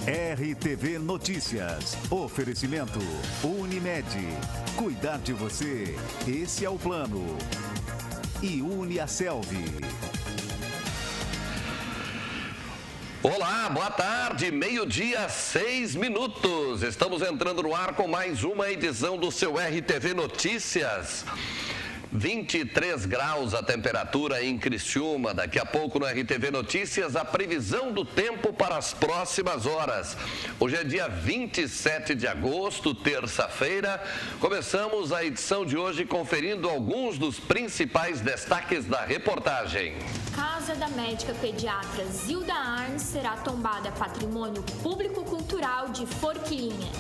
RTV Notícias. Oferecimento Unimed. Cuidar de você. Esse é o plano. E Uniaselv. Olá, boa tarde, 12h, 6 minutos. Estamos entrando no ar com mais uma edição do seu RTV Notícias. 23 graus a temperatura em Criciúma. Daqui a pouco no RTV Notícias, a previsão do tempo para as próximas horas. Hoje é dia 27 de agosto, terça-feira. Começamos a edição de hoje conferindo alguns dos principais destaques da reportagem. Casa da médica pediatra Zilda Arns será tombada patrimônio público-cultural de Forquilinha.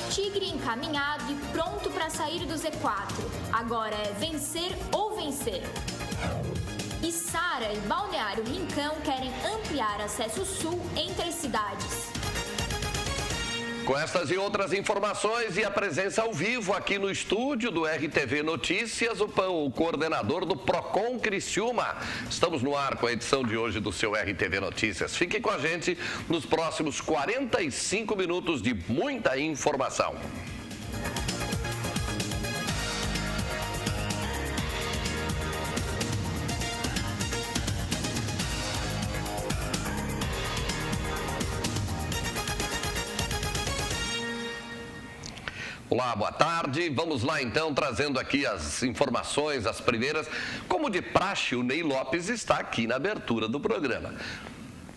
Tigre encaminhado e pronto para sair do Z4. Agora é vencer ou vencer. E Sara e Balneário Rincão querem ampliar acesso sul entre as cidades. Com estas e outras informações e a presença ao vivo aqui no estúdio do RTV Notícias, o coordenador do Procon Criciúma. Estamos no ar com a edição de hoje do seu RTV Notícias. Fique com a gente nos próximos 45 minutos de muita informação. Olá, boa tarde. Vamos lá então, trazendo aqui as informações, as primeiras. Como de praxe, o Ney Lopes está aqui na abertura do programa.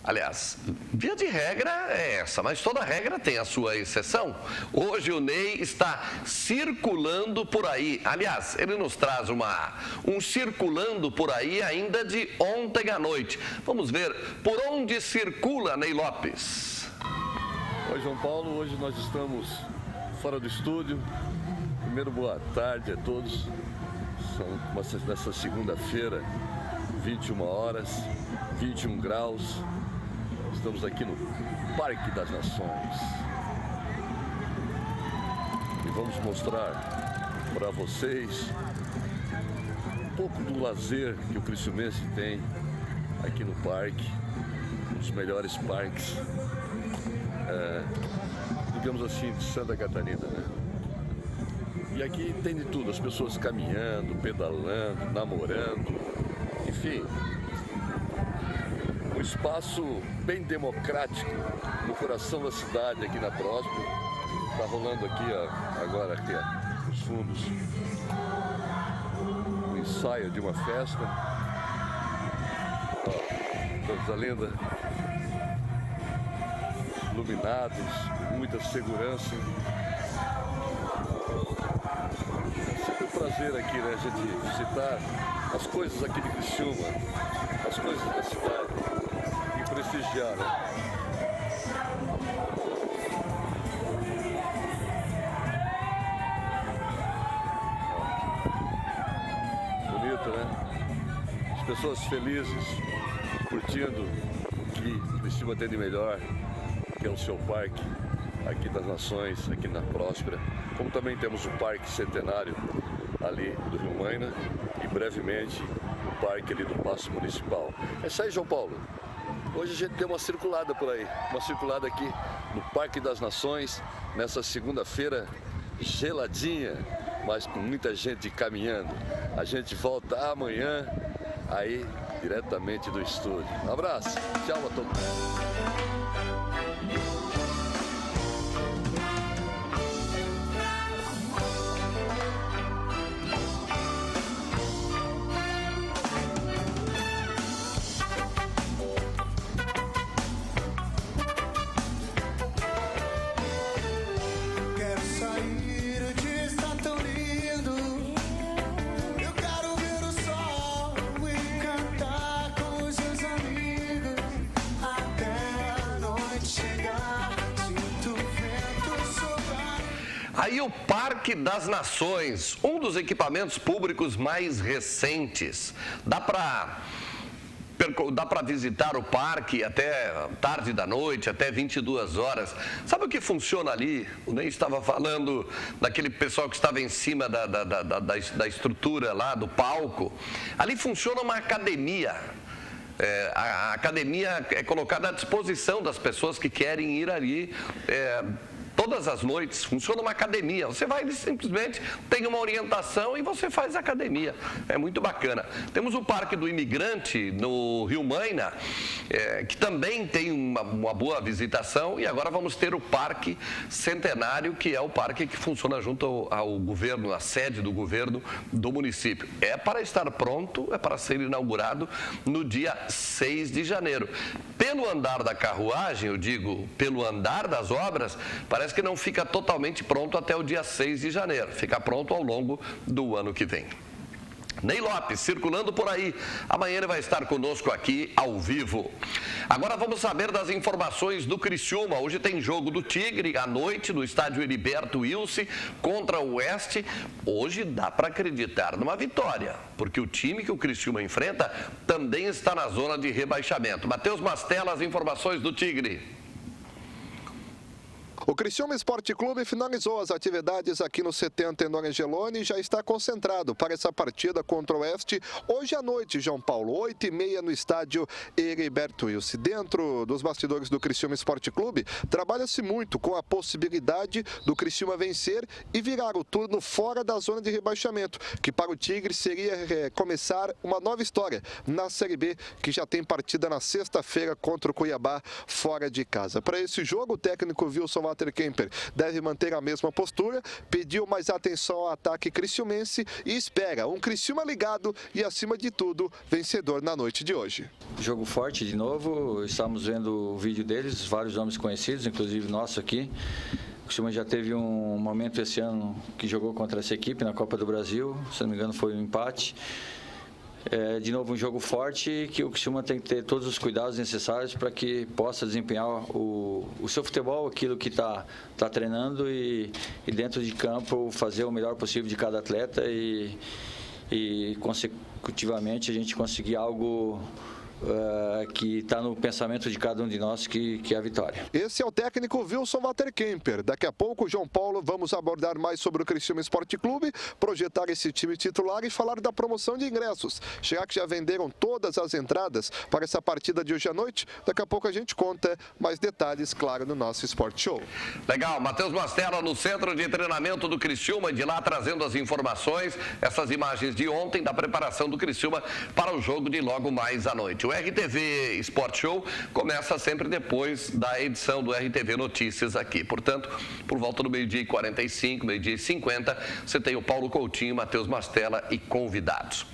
Aliás, via de regra é essa, mas toda regra tem a sua exceção. Hoje o Ney está circulando por aí. Aliás, ele nos traz um circulando por aí ainda de ontem à noite. Vamos ver por onde circula Ney Lopes. Oi, João Paulo. Hoje nós estamos fora do estúdio. Primeiro, boa tarde a todos. Nessa segunda-feira, 21 horas, 21 graus. Estamos aqui no Parque das Nações. E vamos mostrar para vocês um pouco do lazer que o criciumense tem aqui no parque. Um dos melhores parques, digamos assim, de Santa Catarina, né? E aqui tem de tudo, as pessoas caminhando, pedalando, namorando, enfim, um espaço bem democrático no coração da cidade, aqui na Próspera. Está rolando aqui, agora aqui, nos fundos, um ensaio de uma festa. Coisa linda. Iluminados, muita segurança. É sempre um prazer aqui, né, a gente visitar as coisas aqui de Criciúma, as coisas da cidade e prestigiar, né? Bonito, né? As pessoas felizes, curtindo o que Criciúma tem de melhor, que é o seu parque aqui das Nações, aqui na Próspera. Como também temos o Parque Centenário ali do Rio Maina e brevemente o parque ali do Paço Municipal. É isso aí, João Paulo. Hoje a gente deu uma circulada por aí, uma circulada aqui no Parque das Nações, nessa segunda-feira geladinha, mas com muita gente caminhando. A gente volta amanhã aí diretamente do estúdio. Um abraço, tchau a todos. Aí o Parque das Nações, um dos equipamentos públicos mais recentes. Dá para visitar o parque até tarde da noite, até 22 horas. Sabe o que funciona ali? O Ney estava falando daquele pessoal que estava em cima da estrutura lá, do palco. Ali funciona uma academia. A academia é colocada à disposição das pessoas que querem ir ali. Todas as noites funciona uma academia. Você vai simplesmente, tem uma orientação e você faz academia. É muito bacana. Temos o Parque do Imigrante no Rio Maina, que também tem uma boa visitação. E agora vamos ter o Parque Centenário, que é o parque que funciona junto ao governo, a sede do governo do município. É para estar pronto, é para ser inaugurado no dia 6 de janeiro. Pelo andar da carruagem, eu digo, pelo andar das obras, parece que não fica totalmente pronto até o dia 6 de janeiro. Fica pronto ao longo do ano que vem. Ney Lopes, circulando por aí. Amanhã ele vai estar conosco aqui ao vivo. Agora vamos saber das informações do Criciúma. Hoje tem jogo do Tigre à noite no estádio Heriberto Wilson contra o Oeste. Hoje dá para acreditar numa vitória, porque o time que o Criciúma enfrenta também está na zona de rebaixamento. Matheus Mastella, as informações do Tigre. O Criciúma Esporte Clube finalizou as atividades aqui no 70 no Angeloni e já está concentrado para essa partida contra o Oeste hoje à noite, João Paulo, 8h30 no estádio Heriberto Wilson. Dentro dos bastidores do Criciúma Esporte Clube, trabalha-se muito com a possibilidade do Criciúma vencer e virar o turno fora da zona de rebaixamento, que para o Tigre seria começar uma nova história na Série B, que já tem partida na sexta-feira contra o Cuiabá fora de casa. Para esse jogo, o técnico Wilson Kemper deve manter a mesma postura, pediu mais atenção ao ataque criciumense e espera um Criciúma ligado e, acima de tudo, vencedor na noite de hoje. Jogo forte de novo, estamos vendo o vídeo deles, vários nomes conhecidos, inclusive nosso aqui. O Criciúma já teve um momento esse ano que jogou contra essa equipe na Copa do Brasil, se não me engano foi um empate. De novo um jogo forte que o Criciúma tem que ter todos os cuidados necessários para que possa desempenhar o seu futebol, aquilo que está treinando e dentro de campo fazer o melhor possível de cada atleta e consecutivamente a gente conseguir algo que está no pensamento de cada um de nós, que é a vitória. Esse é o técnico Wilson Kemper. Daqui a pouco, João Paulo, vamos abordar mais sobre o Criciúma Esporte Clube, projetar esse time titular e falar da promoção de ingressos. Já que já venderam todas as entradas para essa partida de hoje à noite, daqui a pouco a gente conta mais detalhes, claro, no nosso Sport Show. Legal, Matheus Mastella no centro de treinamento do Criciúma, de lá trazendo as informações, essas imagens de ontem da preparação do Criciúma para o jogo de logo mais à noite. O RTV Sport Show começa sempre depois da edição do RTV Notícias aqui. Portanto, por volta do 12h45, 12h50, você tem o Paulo Coutinho, Matheus Mastella e convidados.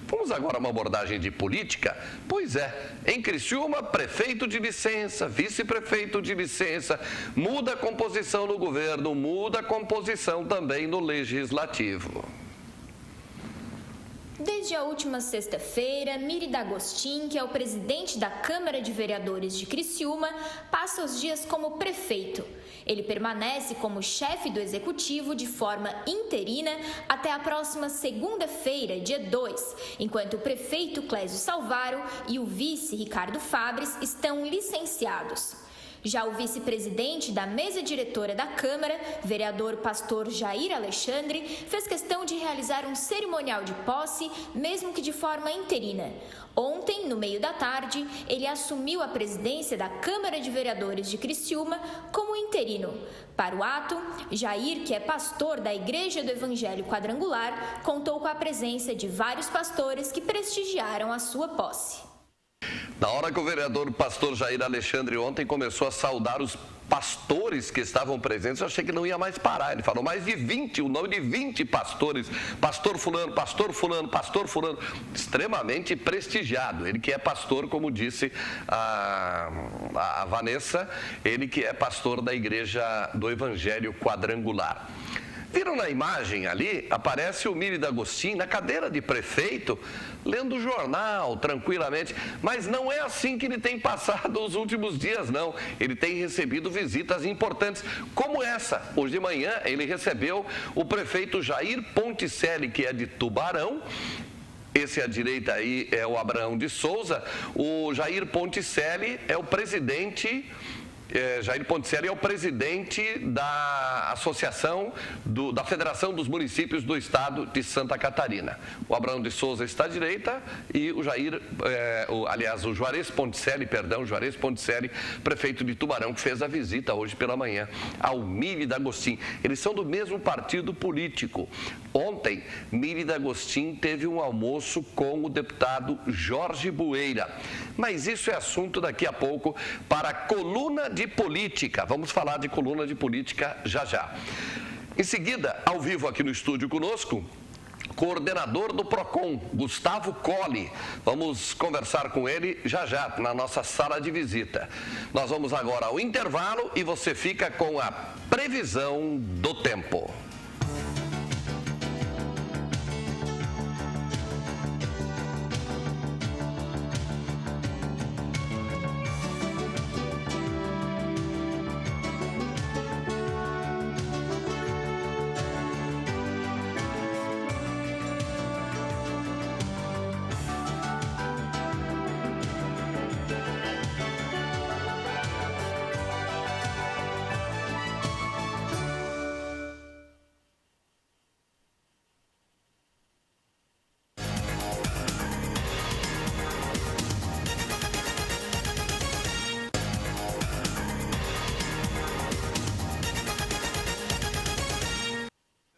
Vamos agora a uma abordagem de política? Pois é, em Criciúma, prefeito de licença, vice-prefeito de licença, muda a composição no governo, muda a composição também no legislativo. Desde a última sexta-feira, Miri D'Agostin, que é o presidente da Câmara de Vereadores de Criciúma, passa os dias como prefeito. Ele permanece como chefe do executivo de forma interina até a próxima segunda-feira, dia 2, enquanto o prefeito Clésio Salvaro e o vice Ricardo Fabres estão licenciados. Já o vice-presidente da mesa diretora da Câmara, vereador pastor Jair Alexandre, fez questão de realizar um cerimonial de posse, mesmo que de forma interina. Ontem, no meio da tarde, ele assumiu a presidência da Câmara de Vereadores de Criciúma como interino. Para o ato, Jair, que é pastor da Igreja do Evangelho Quadrangular, contou com a presença de vários pastores que prestigiaram a sua posse. Na hora que o vereador pastor Jair Alexandre ontem começou a saudar os pastores que estavam presentes, eu achei que não ia mais parar. Ele falou mais de 20, o nome de 20 pastores, pastor fulano, pastor fulano, pastor fulano, extremamente prestigiado. Ele que é pastor, como disse a Vanessa, ele que é pastor da Igreja do Evangelho Quadrangular. Viram na imagem ali, aparece o Miri D'Agostin na cadeira de prefeito, lendo o jornal tranquilamente, mas não é assim que ele tem passado os últimos dias, não. Ele tem recebido visitas importantes, como essa. Hoje de manhã ele recebeu o prefeito Jair Ponticelli, que é de Tubarão. Esse à direita aí é o Abraão de Souza. O Jair Ponticelli é o presidente Jair Ponticelli é o presidente da Associação da Federação dos Municípios do Estado de Santa Catarina. O Abraão de Souza está à direita e o Juarez Ponticelli, prefeito de Tubarão, que fez a visita hoje pela manhã ao Miri D'Agostin. Eles são do mesmo partido político. Ontem, Miri D'Agostin teve um almoço com o deputado Jorge Bueira. Mas isso é assunto daqui a pouco para a coluna de política. Vamos falar de coluna de política já. Em seguida, ao vivo aqui no estúdio conosco, coordenador do PROCON, Gustavo Colli. Vamos conversar com ele já, na nossa sala de visita. Nós vamos agora ao intervalo e você fica com a previsão do tempo.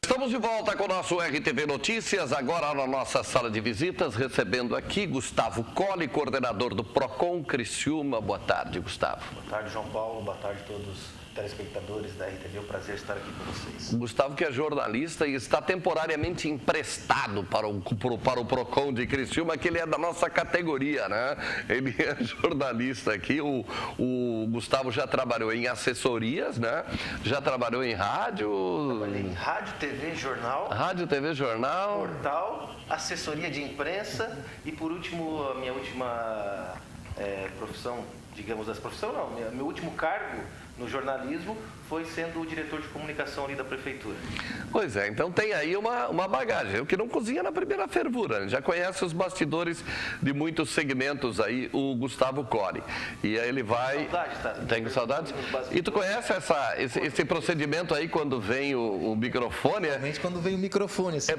Estamos de volta com o nosso RTV Notícias, agora na nossa sala de visitas, recebendo aqui Gustavo Colli, coordenador do PROCON Criciúma. Boa tarde, Gustavo. Boa tarde, João Paulo. Boa tarde a todos os telespectadores da RTV. É um prazer estar aqui com vocês. Gustavo, que é jornalista e está temporariamente emprestado para o PROCON de Criciúma, que ele é da nossa categoria, né? Ele é jornalista aqui. O Gustavo já trabalhou em assessorias, né? Já trabalhou em rádio. Trabalhei em rádio, TV, jornal. Rádio, TV, jornal. Portal, assessoria de imprensa e, por último, a minha última profissão, digamos, meu último cargo no jornalismo foi sendo o diretor de comunicação ali da prefeitura. Pois é, então tem aí uma bagagem. O que não cozinha na primeira fervura, né? Já conhece os bastidores de muitos segmentos aí, o Gustavo Colli. E aí ele vai... Saudade, tá? Tem saudades? E tu conhece esse procedimento aí quando vem o microfone? Realmente quando vem o microfone. Assim.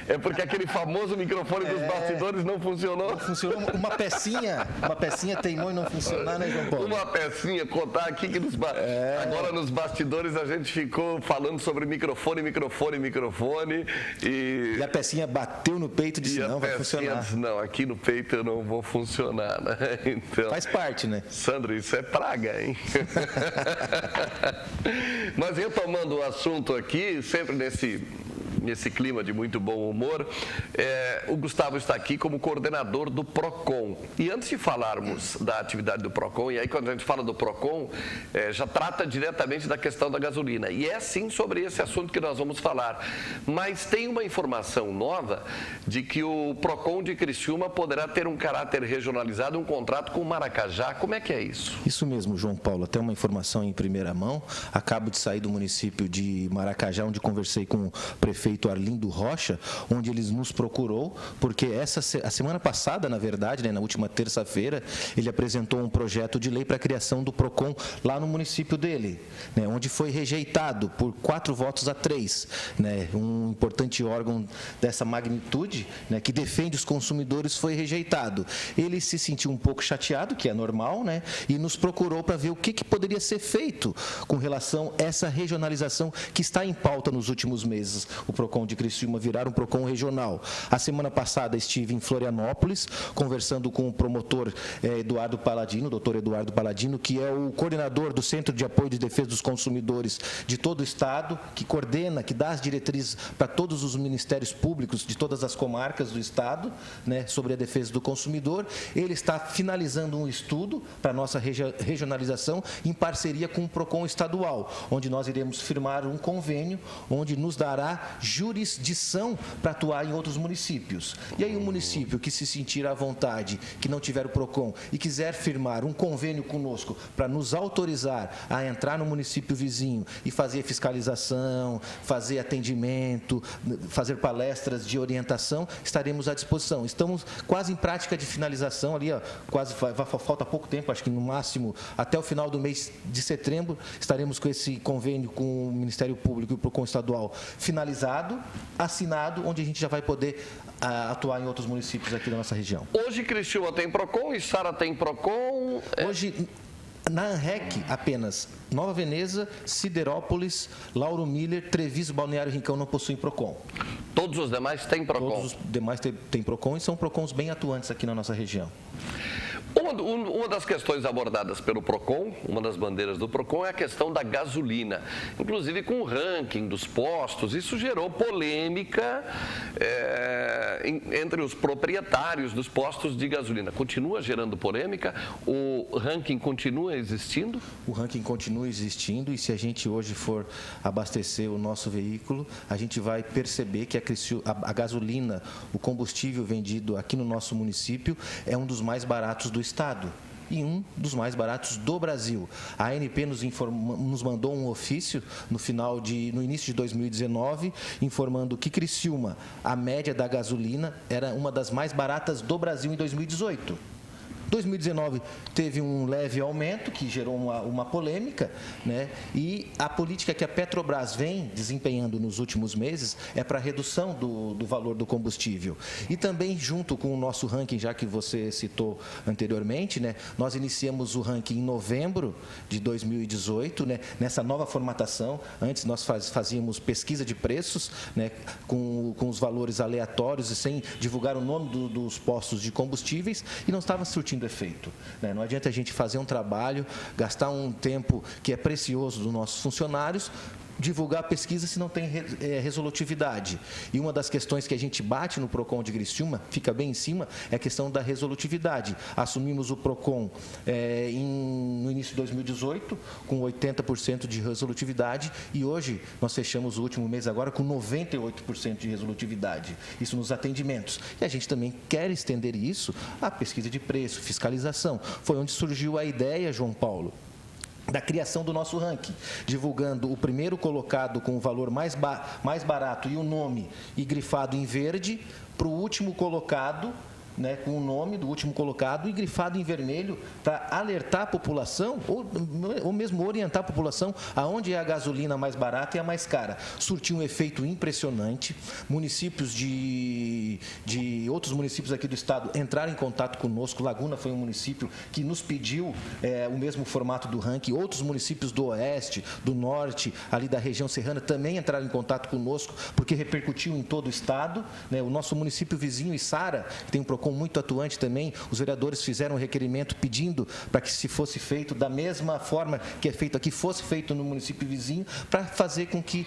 É porque aquele famoso microfone dos bastidores não funcionou? Não funcionou. Uma pecinha teimou e não funcionar, né, João Paulo? Uma pecinha, contar aqui que agora nos bastidores a gente ficou falando sobre microfone e a pecinha bateu no peito e disse, não, vai funcionar. Não, aqui no peito eu não vou funcionar, né? Então, faz parte, né? Sandro, isso é praga, hein? Mas retomando o assunto aqui, sempre nesse clima de muito bom humor, o Gustavo está aqui como coordenador do PROCON. E antes de falarmos da atividade do PROCON, e aí quando a gente fala do PROCON, já trata diretamente da questão da gasolina. E é sim sobre esse assunto que nós vamos falar. Mas tem uma informação nova de que o PROCON de Criciúma poderá ter um caráter regionalizado, um contrato com o Maracajá. Como é que é isso? Isso mesmo, João Paulo. Até uma informação em primeira mão. Acabo de sair do município de Maracajá, onde conversei com o prefeito Arlindo Rocha, onde ele nos procurou, porque a semana passada, na verdade, né, na última terça-feira, ele apresentou um projeto de lei para a criação do PROCON lá no município dele, né, onde foi rejeitado por 4-3, né, um importante órgão dessa magnitude, né, que defende os consumidores, foi rejeitado. Ele se sentiu um pouco chateado, que é normal, né, e nos procurou para ver o que poderia ser feito com relação a essa regionalização que está em pauta nos últimos meses. O PROCON de Criciúma virar um PROCON regional. A semana passada estive em Florianópolis, conversando com o promotor Eduardo Paladino, doutor Eduardo Paladino, que é o coordenador do Centro de Apoio de Defesa dos Consumidores de todo o Estado, que coordena, que dá as diretrizes para todos os ministérios públicos de todas as comarcas do Estado, né, sobre a defesa do consumidor. Ele está finalizando um estudo para a nossa regionalização em parceria com o PROCON estadual, onde nós iremos firmar um convênio, onde nos dará jurisdição para atuar em outros municípios. E aí o município que se sentir à vontade, que não tiver o PROCON e quiser firmar um convênio conosco para nos autorizar a entrar no município vizinho e fazer fiscalização, fazer atendimento, fazer palestras de orientação, estaremos à disposição. Estamos quase em prática de finalização ali, ó, quase falta pouco tempo, acho que no máximo até o final do mês de setembro estaremos com esse convênio com o Ministério Público e o PROCON estadual finalizado, assinado, onde a gente já vai poder atuar em outros municípios aqui da nossa região. Hoje Criciúma tem PROCON, Içara tem PROCON. Hoje, na ANREC, apenas Nova Veneza, Siderópolis, Lauro Miller, Treviso, Balneário Rincão não possuem PROCON. Todos os demais têm PROCON? Todos os demais têm PROCON e são PROCONs bem atuantes aqui na nossa região. Uma das questões abordadas pelo PROCON, uma das bandeiras do PROCON, é a questão da gasolina. Inclusive com o ranking dos postos, isso gerou polêmica entre os proprietários dos postos de gasolina. Continua gerando polêmica? O ranking continua existindo? O ranking continua existindo e se a gente hoje for abastecer o nosso veículo, a gente vai perceber que a gasolina, o combustível vendido aqui no nosso município é um dos mais baratos do estado e um dos mais baratos do Brasil. A ANP nos mandou um ofício no início de 2019, informando que Criciúma, a média da gasolina era uma das mais baratas do Brasil em 2018. 2019 teve um leve aumento que gerou uma polêmica, né? E a política que a Petrobras vem desempenhando nos últimos meses é para a redução do valor do combustível. E também, junto com o nosso ranking, já que você citou anteriormente, né? Nós iniciamos o ranking em novembro de 2018, né? Nessa nova formatação. Antes nós fazíamos pesquisa de preços, né? Com os valores aleatórios e sem divulgar o nome dos postos de combustíveis e não estava surtindo efeito, né? Não adianta a gente fazer um trabalho, gastar um tempo que é precioso dos nossos funcionários, divulgar a pesquisa se não tem resolutividade. E uma das questões que a gente bate no PROCON de Criciúma, fica bem em cima, é a questão da resolutividade. Assumimos o PROCON no início de 2018 com 80% de resolutividade e hoje nós fechamos o último mês agora com 98% de resolutividade. Isso nos atendimentos. E a gente também quer estender isso à pesquisa de preço, fiscalização. Foi onde surgiu a ideia, João Paulo, da criação do nosso ranking, divulgando o primeiro colocado com o valor mais barato e o nome e grifado em verde, para o último colocado, né, com o nome do último colocado e grifado em vermelho para alertar a população ou mesmo orientar a população aonde é a gasolina mais barata e a mais cara. Surtiu um efeito impressionante. Municípios de outros municípios aqui do estado entraram em contato conosco. Laguna foi um município que nos pediu o mesmo formato do ranking. Outros municípios do oeste, do norte, ali da região serrana também entraram em contato conosco porque repercutiu em todo o estado, né? O nosso município vizinho, Içara, que tem um PROCON muito atuante também, os vereadores fizeram um requerimento pedindo para que se fosse feito da mesma forma que é feito aqui, fosse feito no município vizinho, para fazer com que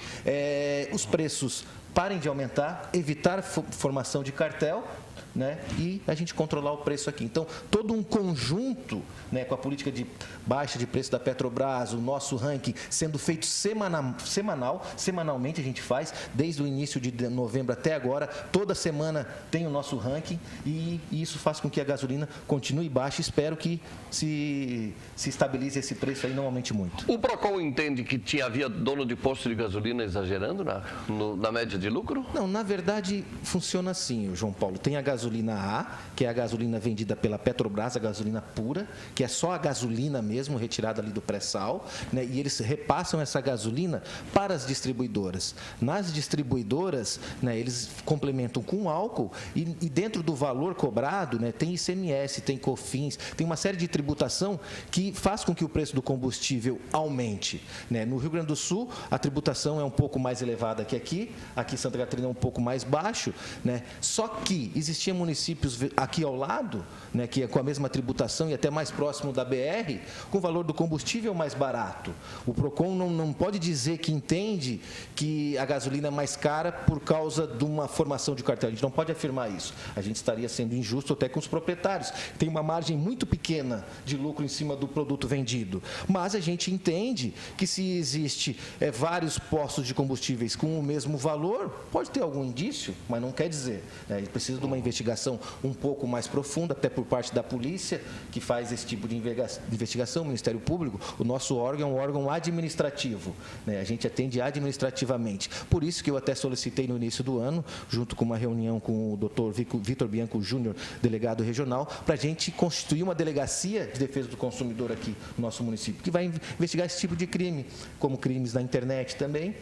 os preços parem de aumentar, evitar formação de cartel, né, e a gente controlar o preço aqui. Então, todo um conjunto, né, com a política de baixa de preço da Petrobras, o nosso ranking sendo feito semanalmente a gente faz, desde o início de novembro até agora, toda semana tem o nosso ranking e isso faz com que a gasolina continue baixa. Espero que se estabilize esse preço aí, não aumente muito. O PROCON entende que havia dono de posto de gasolina exagerando na média de lucro? Não, na verdade funciona assim, João Paulo. Tem a gasolina A, que é a gasolina vendida pela Petrobras, a gasolina pura, que é só a gasolina mesmo, retirada ali do pré-sal, né? E eles repassam essa gasolina para as distribuidoras. Nas distribuidoras, né, eles complementam com álcool e dentro do valor cobrado, né, tem ICMS, tem COFINS, tem uma série de tributação que faz com que o preço do combustível aumente, né? No Rio Grande do Sul, a tributação é um pouco mais elevada que aqui em Santa Catarina é um pouco mais baixo, né? Só que existe existiam municípios aqui ao lado, né, que é com a mesma tributação e até mais próximo da BR, com o valor do combustível mais barato. O PROCON não pode dizer que entende que a gasolina é mais cara por causa de uma formação de cartel. A gente não pode afirmar isso. A gente estaria sendo injusto até com os proprietários. Tem uma margem muito pequena de lucro em cima do produto vendido. Mas a gente entende que se existe vários postos de combustíveis com o mesmo valor, pode ter algum indício, mas não quer dizer. Precisa de uma investigação um pouco mais profunda, até por parte da polícia, que faz esse tipo de investigação, o Ministério Público. O nosso órgão é um órgão administrativo, né? A gente atende administrativamente. Por isso que eu até solicitei no início do ano, junto com uma reunião com o doutor Vitor Bianco Júnior, delegado regional, para a gente constituir uma delegacia de defesa do consumidor aqui no nosso município, que vai investigar esse tipo de crime, como crimes na internet também,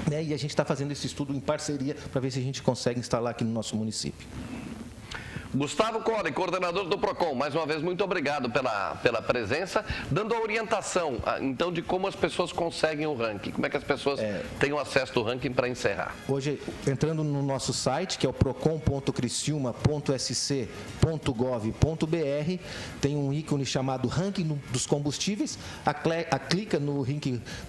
né? E a gente está fazendo esse estudo em parceria para ver se a gente consegue instalar aqui no nosso município. Gustavo Cole, coordenador do PROCON, mais uma vez, muito obrigado pela presença, dando a orientação, então, de como as pessoas conseguem o ranking, como é que as pessoas têm o acesso do ranking para encerrar. Hoje, entrando no nosso site, que é o procon.criciúma.sc.gov.br, tem um ícone chamado ranking dos combustíveis, clica no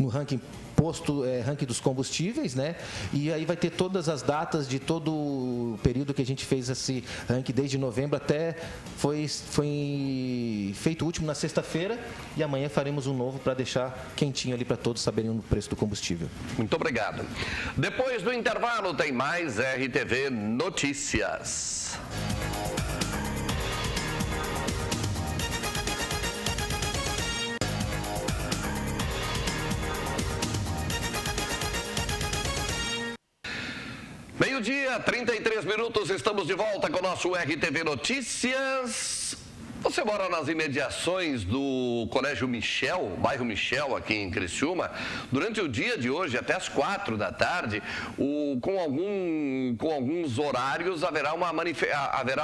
ranking posto, ranking dos combustíveis, né? E aí vai ter todas as datas de todo o período que a gente fez esse ranking, desde novembro até foi feito o último na sexta-feira, e amanhã faremos um novo para deixar quentinho ali para todos saberem o preço do combustível. Muito obrigado. Depois do intervalo tem mais RTV Notícias. Meio-dia, 33 minutos, estamos de volta com o nosso RTV Notícias. Você mora nas imediações do Colégio Michel, bairro Michel, aqui em Criciúma. Durante o dia de hoje, até às 4 da tarde, com alguns horários, haverá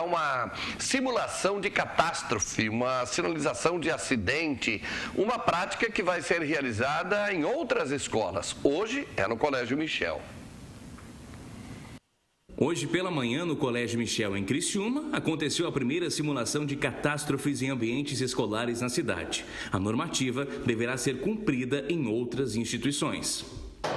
uma simulação de catástrofe, uma sinalização de acidente, uma prática que vai ser realizada em outras escolas. Hoje é no Colégio Michel. Hoje pela manhã, no Colégio Michel, em Criciúma, aconteceu a primeira simulação de catástrofes em ambientes escolares na cidade. A normativa deverá ser cumprida em outras instituições.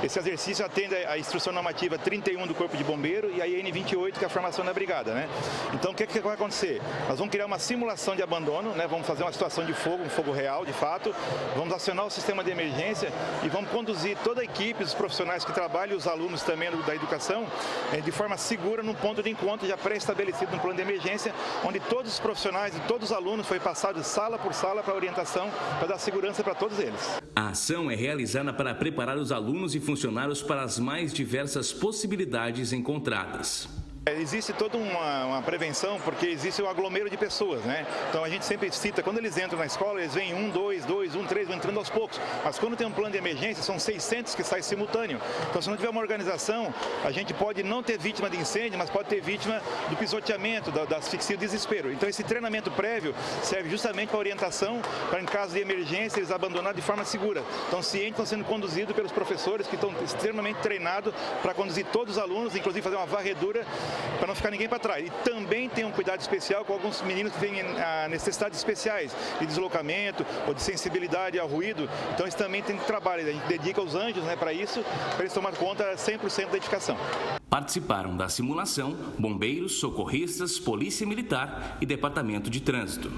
Esse exercício atende à instrução normativa 31 do Corpo de Bombeiro e a IN 28, que é a formação da brigada, né? Então, o que vai acontecer? Nós vamos criar uma simulação de abandono, né? Vamos fazer uma situação de fogo, um fogo real, de fato. Vamos acionar o sistema de emergência e vamos conduzir toda a equipe, os profissionais que trabalham e os alunos também da educação, de forma segura num ponto de encontro já pré-estabelecido no plano de emergência, onde todos os profissionais e todos os alunos foi passado sala por sala para orientação, para dar segurança para todos eles. A ação é realizada para preparar os alunos e funcionários para as mais diversas possibilidades encontradas. Existe toda uma prevenção, porque existe o aglomero de pessoas, né? Então a gente sempre cita, quando eles entram na escola, eles vêm 1, 2, 2, 1, 3, vão entrando aos poucos. Mas quando tem um plano de emergência, são 600 que saem simultâneo. Então se não tiver uma organização, a gente pode não ter vítima de incêndio, mas pode ter vítima do pisoteamento, da asfixia e do desespero. Então esse treinamento prévio serve justamente para orientação, para em caso de emergência eles abandonarem de forma segura. Então cientes estão sendo conduzidos pelos professores que estão extremamente treinados para conduzir todos os alunos, inclusive fazer uma varredura para não ficar ninguém para trás. E também tem um cuidado especial com alguns meninos que têm necessidades especiais de deslocamento ou de sensibilidade ao ruído. Então eles também têm trabalho. A gente dedica os anjos, né, para isso, para eles tomar conta 100% da edificação. Participaram da simulação bombeiros, socorristas, polícia militar e departamento de trânsito.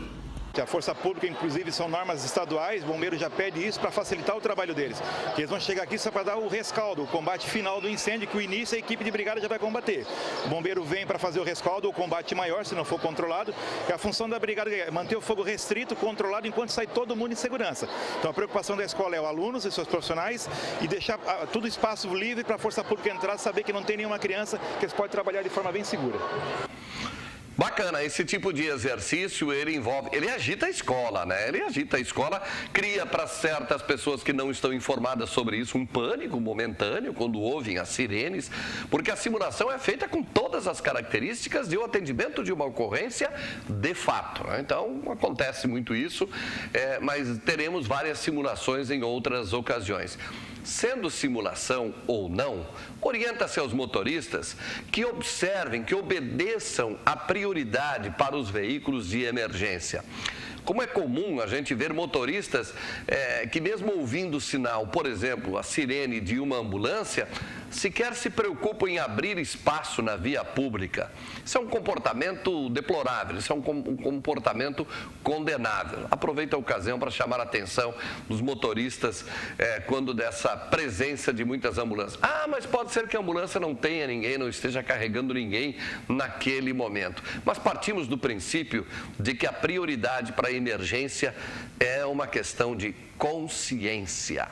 A Força Pública, inclusive, são normas estaduais, o bombeiro já pede isso para facilitar o trabalho deles. Que eles vão chegar aqui só para dar o rescaldo, o combate final do incêndio, que o início a equipe de brigada já vai combater. O bombeiro vem para fazer o rescaldo, o combate maior, se não for controlado, que a função da brigada é manter o fogo restrito, controlado, enquanto sai todo mundo em segurança. Então a preocupação da escola é os alunos e seus profissionais e deixar todo o espaço livre para a Força Pública entrar, saber que não tem nenhuma criança, que eles podem trabalhar de forma bem segura. Bacana, esse tipo de exercício, ele agita a escola, né? Ele agita a escola, cria para certas pessoas que não estão informadas sobre isso um pânico momentâneo quando ouvem as sirenes, porque a simulação é feita com todas as características de um atendimento de uma ocorrência de fato, né? Então, acontece muito isso, mas teremos várias simulações em outras ocasiões. sendo simulação ou não, orienta seus motoristas que observem, que obedeçam a prioridade para os veículos de emergência. Como é comum a gente ver motoristas que mesmo ouvindo o sinal, por exemplo, a sirene de uma ambulância, sequer se preocupam em abrir espaço na via pública. Isso é um comportamento deplorável, isso é um comportamento condenável. Aproveito a ocasião para chamar a atenção dos motoristas quando dessa presença de muitas ambulâncias. Ah, mas pode ser que a ambulância não tenha ninguém, não esteja carregando ninguém naquele momento. Mas partimos do princípio de que a prioridade para a emergência é uma questão de consciência.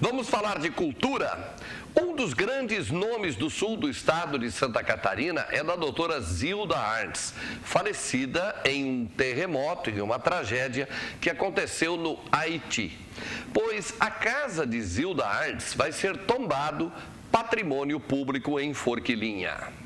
Vamos falar de cultura? Um dos grandes nomes do sul do estado de Santa Catarina é da doutora Zilda Arntz, falecida em um terremoto, em uma tragédia que aconteceu no Haiti. Pois a casa de Zilda Arntz vai ser tombado patrimônio público em Forquilinha.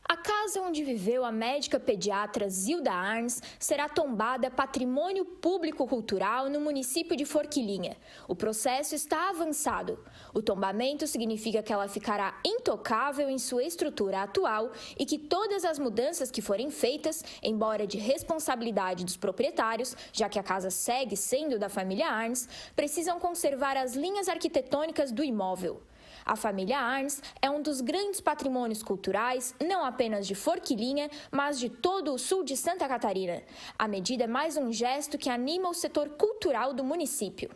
A casa onde viveu a médica pediatra Zilda Arntz será tombada patrimônio público-cultural no município de Forquilinha. O processo está avançado. O tombamento significa que ela ficará intocável em sua estrutura atual e que todas as mudanças que forem feitas, embora de responsabilidade dos proprietários, já que a casa segue sendo da família Arntz, precisam conservar as linhas arquitetônicas do imóvel. A família Arntz é um dos grandes patrimônios culturais, não apenas de Forquilinha, mas de todo o sul de Santa Catarina. A medida é mais um gesto que anima o setor cultural do município.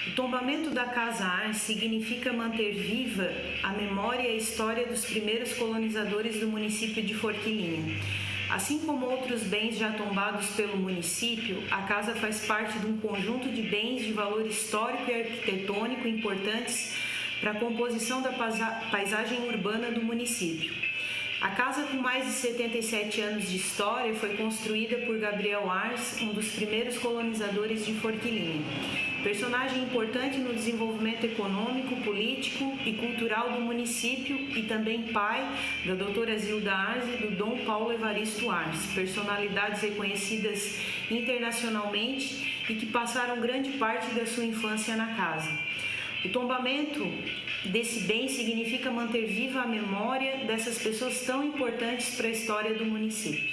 O tombamento da Casa Arntz significa manter viva a memória e a história dos primeiros colonizadores do município de Forquilinha. Assim como outros bens já tombados pelo município, a casa faz parte de um conjunto de bens de valor histórico e arquitetônico importantes para a composição da paisagem urbana do município. A casa, com mais de 77 anos de história, foi construída por Gabriel Arntz, um dos primeiros colonizadores de Forquilinha. Personagem importante no desenvolvimento econômico, político e cultural do município e também pai da doutora Zilda Arntz e do Dom Paulo Evaristo Arntz, personalidades reconhecidas internacionalmente e que passaram grande parte da sua infância na casa. O tombamento desse bem significa manter viva a memória dessas pessoas tão importantes para a história do município.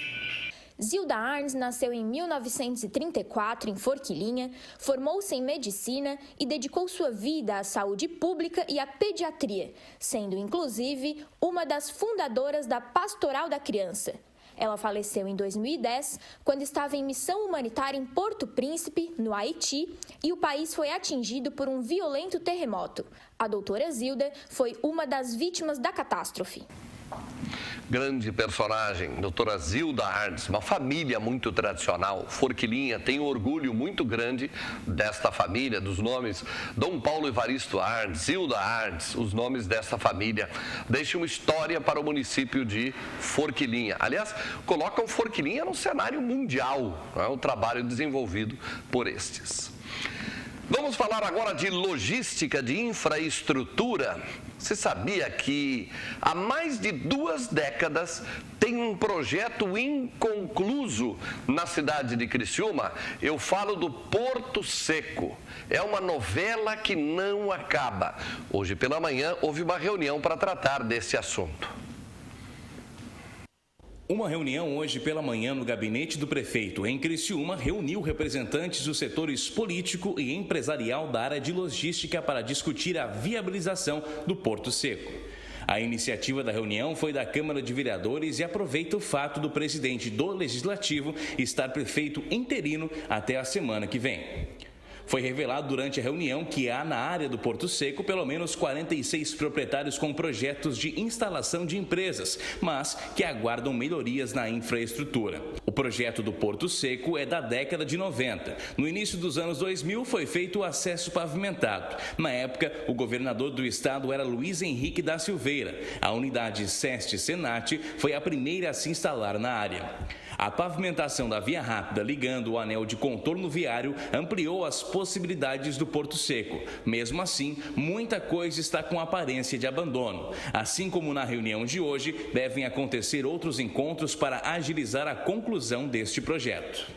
Zilda Arntz nasceu em 1934 em Forquilinha, formou-se em medicina e dedicou sua vida à saúde pública e à pediatria, sendo inclusive uma das fundadoras da Pastoral da Criança. Ela faleceu em 2010, quando estava em missão humanitária em Porto Príncipe, no Haiti, e o país foi atingido por um violento terremoto. A doutora Zilda foi uma das vítimas da catástrofe. Grande personagem, doutora Zilda Arntz, uma família muito tradicional. Forquilinha tem um orgulho muito grande desta família, dos nomes Dom Paulo Evaristo Arntz, Zilda Arntz, os nomes dessa família. Deixa uma história para o município de Forquilinha. Aliás, colocam Forquilinha no cenário mundial, não é? O trabalho desenvolvido por estes. Vamos falar agora de logística, de infraestrutura. Você sabia que há mais de 2 décadas tem um projeto inconcluso na cidade de Criciúma? Eu falo do Porto Seco. É uma novela que não acaba. Hoje pela manhã houve uma reunião para tratar desse assunto. Uma reunião hoje pela manhã no gabinete do prefeito em Criciúma reuniu representantes dos setores político e empresarial da área de logística para discutir a viabilização do Porto Seco. A iniciativa da reunião foi da Câmara de Vereadores e aproveita o fato do presidente do Legislativo estar prefeito interino até a semana que vem. Foi revelado durante a reunião que há na área do Porto Seco pelo menos 46 proprietários com projetos de instalação de empresas, mas que aguardam melhorias na infraestrutura. O projeto do Porto Seco é da década de 90. No início dos anos 2000 foi feito o acesso pavimentado. Na época, o governador do estado era Luiz Henrique da Silveira. A unidade SEST-Senat foi a primeira a se instalar na área. A pavimentação da via rápida ligando o anel de contorno viário ampliou as possibilidades do Porto Seco. Mesmo assim, muita coisa está com aparência de abandono. Assim como na reunião de hoje, devem acontecer outros encontros para agilizar a conclusão deste projeto.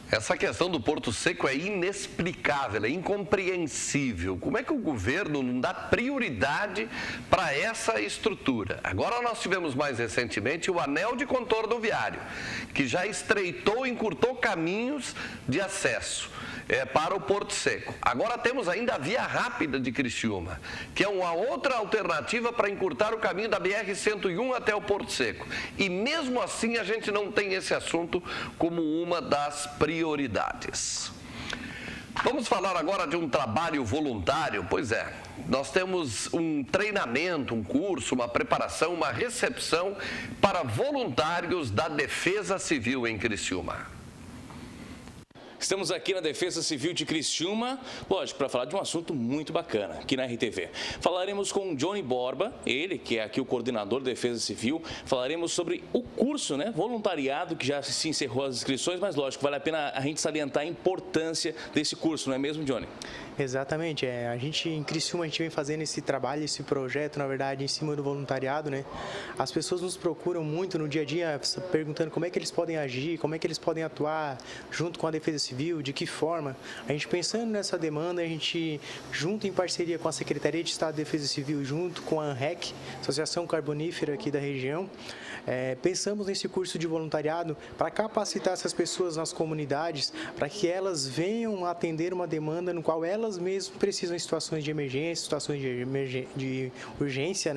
Essa questão do Porto Seco é inexplicável, é incompreensível. Como é que o governo não dá prioridade para essa estrutura? Agora nós tivemos mais recentemente o anel de contorno viário, que já estreitou e encurtou caminhos de acesso para o Porto Seco. Agora temos ainda a via rápida de Criciúma, que é uma outra alternativa para encurtar o caminho da BR-101 até o Porto Seco. E mesmo assim a gente não tem esse assunto como uma das prioridades. Vamos falar agora de um trabalho voluntário. Pois é, nós temos um treinamento, um curso, uma preparação, uma recepção para voluntários da Defesa Civil em Criciúma. Estamos aqui na Defesa Civil de Criciúma, lógico, para falar de um assunto muito bacana aqui na RTV. Falaremos com o Johnny Borba, ele que é aqui o coordenador da Defesa Civil. Falaremos sobre o curso, voluntariado, que já se encerrou as inscrições, mas lógico, vale a pena a gente salientar a importância desse curso, não é mesmo, Johnny? Exatamente, a gente em Criciúma a gente vem fazendo esse trabalho, esse projeto, na verdade, em cima do voluntariado, As pessoas nos procuram muito no dia a dia, perguntando como é que eles podem agir, como é que eles podem atuar junto com a Defesa Civil, de que forma. A gente pensando nessa demanda, a gente, junto em parceria com a Secretaria de Estado de Defesa Civil, junto com a ANREC, Associação Carbonífera aqui da região, pensamos nesse curso de voluntariado para capacitar essas pessoas nas comunidades, para que elas venham atender uma demanda no qual elas mesmas precisam em situações de emergência, situações de urgência,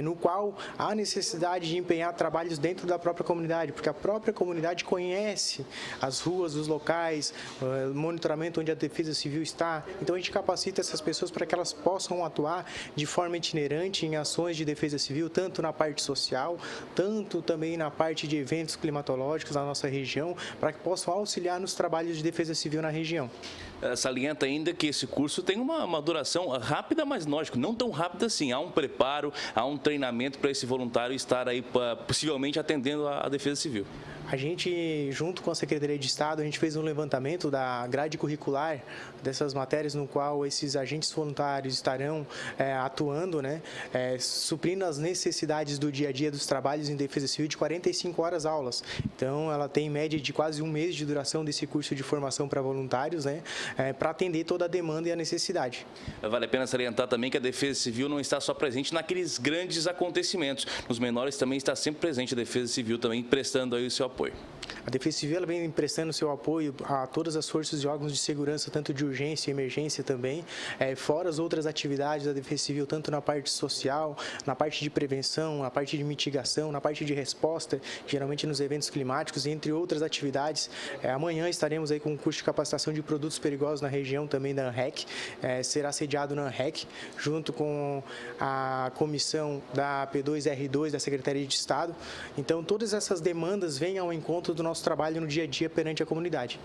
no qual há necessidade de empenhar trabalhos dentro da própria comunidade, porque a própria comunidade conhece as ruas, os locais, o monitoramento onde a Defesa Civil está. Então a gente capacita essas pessoas para que elas possam atuar de forma itinerante em ações de Defesa Civil, tanto na parte social, tanto também na parte de eventos climatológicos na nossa região, para que possam auxiliar nos trabalhos de Defesa Civil na região. Salienta ainda que esse curso tem uma duração rápida, mas lógico, não tão rápida assim. Há um preparo, há um treinamento para esse voluntário estar aí possivelmente atendendo a Defesa Civil. A gente, junto com a Secretaria de Estado, a gente fez um levantamento da grade curricular dessas matérias no qual esses agentes voluntários estarão atuando, suprindo as necessidades do dia a dia dos trabalhos em Defesa Civil de 45 horas aulas. Então, ela tem média de quase um mês de duração desse curso de formação para voluntários, para atender toda a demanda e a necessidade. Vale a pena salientar também que a Defesa Civil não está só presente naqueles grandes acontecimentos. Nos menores também está sempre presente a Defesa Civil, também prestando aí o seu apoio. A Defesa Civil ela vem prestando seu apoio a todas as forças e órgãos de segurança, tanto de urgência e emergência também, fora as outras atividades da Defesa Civil, tanto na parte social, na parte de prevenção, na parte de mitigação, na parte de resposta, geralmente nos eventos climáticos, entre outras atividades. Amanhã estaremos aí com um curso de capacitação de produtos perigosos na região também da ANREC, será sediado na ANREC, junto com a comissão da P2R2 da Secretaria de Estado. Então, todas essas demandas vêm ao encontro do nosso trabalho no dia a dia perante a comunidade.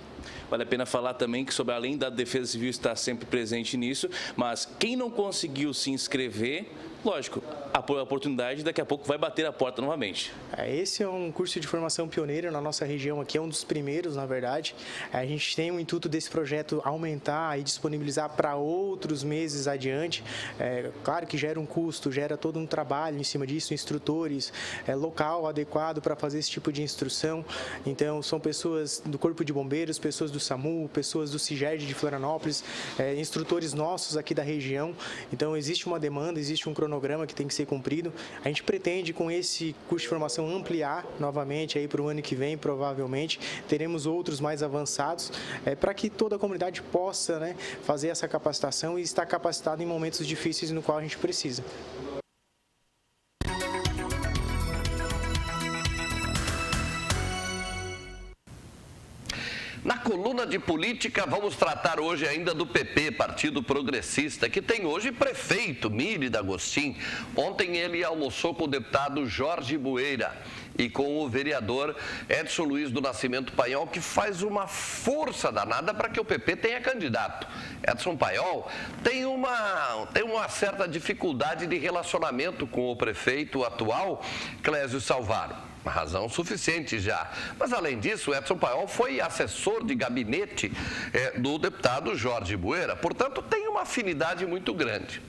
Vale a pena falar também que, sobre além da Defesa Civil estar sempre presente nisso, mas quem não conseguiu se inscrever, lógico, a oportunidade daqui a pouco vai bater a porta novamente. Esse é um curso de formação pioneiro na nossa região aqui, é um dos primeiros, na verdade. A gente tem o intuito desse projeto aumentar e disponibilizar para outros meses adiante. Claro que gera um custo, gera todo um trabalho em cima disso, instrutores, local adequado para fazer esse tipo de instrução. Então, são pessoas do Corpo de Bombeiros, pessoas do SAMU, pessoas do CIGERD de Florianópolis, instrutores nossos aqui da região. Então, existe uma demanda, existe um cronograma que tem que ser cumprido. A gente pretende, com esse curso de formação, ampliar novamente aí para o ano que vem, provavelmente. Teremos outros mais avançados, para que toda a comunidade possa fazer essa capacitação e estar capacitada em momentos difíceis no qual a gente precisa. Na coluna de política, vamos tratar hoje ainda do PP, Partido Progressista, que tem hoje prefeito, Miri D'Agostin. Ontem ele almoçou com o deputado Jorge Bueira e com o vereador Edson Luiz do Nascimento Paiol, que faz uma força danada para que o PP tenha candidato. Edson Paiol tem uma certa dificuldade de relacionamento com o prefeito atual, Clésio Salvaro. Uma razão suficiente já. Mas, além disso, Edson Paiol foi assessor de gabinete do deputado Jorge Bueira, portanto, tem uma afinidade muito grande.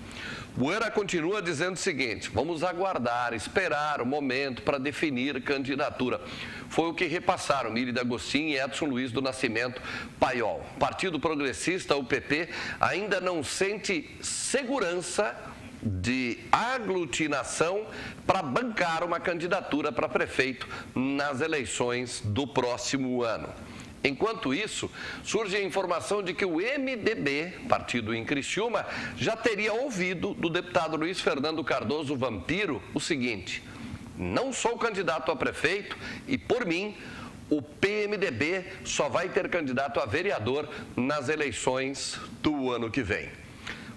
O ERA continua dizendo o seguinte: vamos aguardar, esperar o momento para definir candidatura. Foi o que repassaram Miri D'Agostinho e Edson Luiz do Nascimento Paiol. Partido Progressista, o PP, ainda não sente segurança de aglutinação para bancar uma candidatura para prefeito nas eleições do próximo ano. Enquanto isso, surge a informação de que o MDB, partido em Criciúma, já teria ouvido do deputado Luiz Fernando Cardoso Vampiro o seguinte: não sou candidato a prefeito e, por mim, o PMDB só vai ter candidato a vereador nas eleições do ano que vem.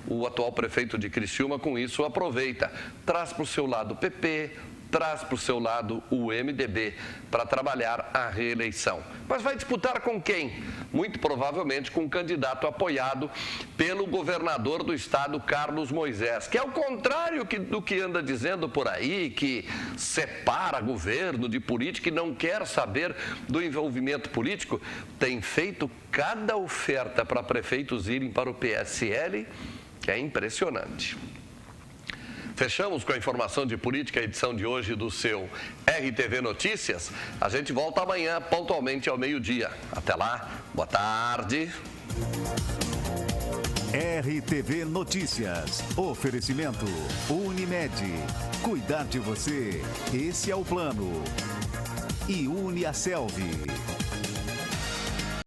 O atual prefeito de Criciúma, com isso, aproveita, traz para o seu lado o PP, traz para o seu lado o MDB para trabalhar a reeleição. Mas vai disputar com quem? Muito provavelmente com um candidato apoiado pelo governador do estado, Carlos Moisés, que é o contrário do que anda dizendo por aí, que separa governo de política e não quer saber do envolvimento político. Tem feito cada oferta para prefeitos irem para o PSL, que é impressionante. Fechamos com a informação de política, a edição de hoje do seu RTV Notícias. A gente volta amanhã, pontualmente ao meio-dia. Até lá, boa tarde. RTV Notícias. Oferecimento Unimed. Cuidar de você, esse é o plano. E Uniaselv.